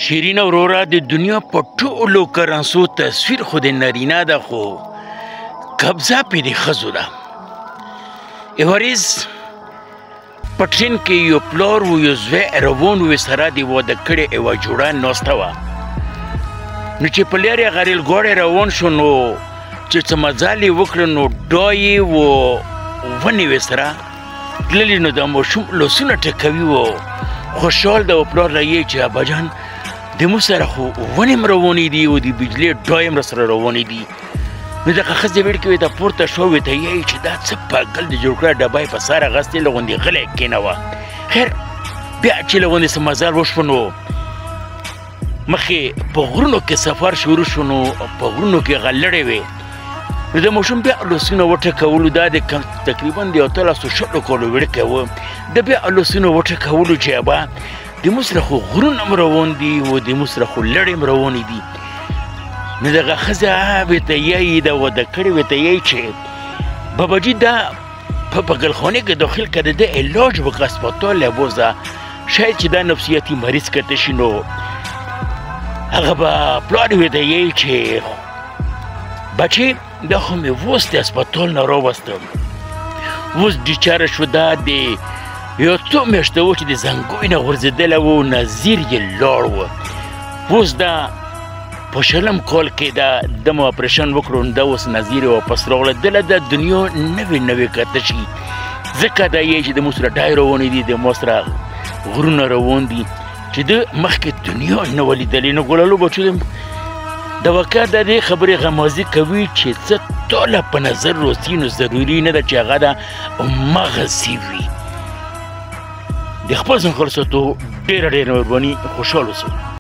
شیرین اورورا د دنیا په ټولو کرنسو تصویر خو د نارینه ده خو قبضه پې د ښځو ده. ایوریز په ټرین کې یو پلار و یو زوی روان و سره د واده کړې یوه جوړه ناسته وه. نو چې په لارې هغه ریل ګاډی روان شو نو چې څه مزل یې وکړه نو ډا یې و ونې وې سره تللي نو د ماشوم لاسونه ټکوي و خوشحال ده و پلار رایې چې اباجان د مو سره خو ونې م روانې دي او د بجلۍ ډای م راسره روانې دي. نو دغه ښځې ویل کې وې ته پورته شوه وې ته یایي چې دا څه پاګل د جوړ کړه ډبه یې په سر اغستې له غوندې غلی کېنوه. خیر بیا چې له غوندې څه مزل وشوه نو مخکې په غرونو کې سفر شروع شو نو په غرونو کې هغه لړې وې نو د ماشوم بیا لاسونه وټکولو دا د تقریبا د 1800 کالو وړکی و د بیا لاسونه وټکولو چې ابا د مو سره خو غرونه م روان دي او د مو سره خو لړې م روانې دي. نو دغه ښځه ورته یایي دا واده کړې ورته یایي چې باباجي دا په بغلخانې کې داخل که د ده علاج وکړه اسپتال یې بوځه شاید چې دا نفسیاتي مریض کته شي نو هغه به پلار یې ورته یایي چې بچې دا خو مې اوس د اسپتال نه راوستم اوس ډیچاره شو دا د یو څو میاشته و چې د زنګوی نه غورځېدلی و نظیر یې لاړ و. اوس دا په شلم کال کې دا دم اپریشن وکړو نو دا اوس نظیر یې واپس راغله دله دا دنیا نوې نوې کته شي ځکه دا یې چې د مو سره ډای روانې دي د ما سره غرونه روان دي چې د مخکې دنیا نه وه لیدلې. نو ګلالو بچو د واقع د دې خبرې غمازي کوي چې څه ټوله په نظر روسي نو ضروري نه ده چې هغه ده همغسې وي. د خپل ځان خلاصېدو ډېره ډېره مهرباني خوشحال اوسئ.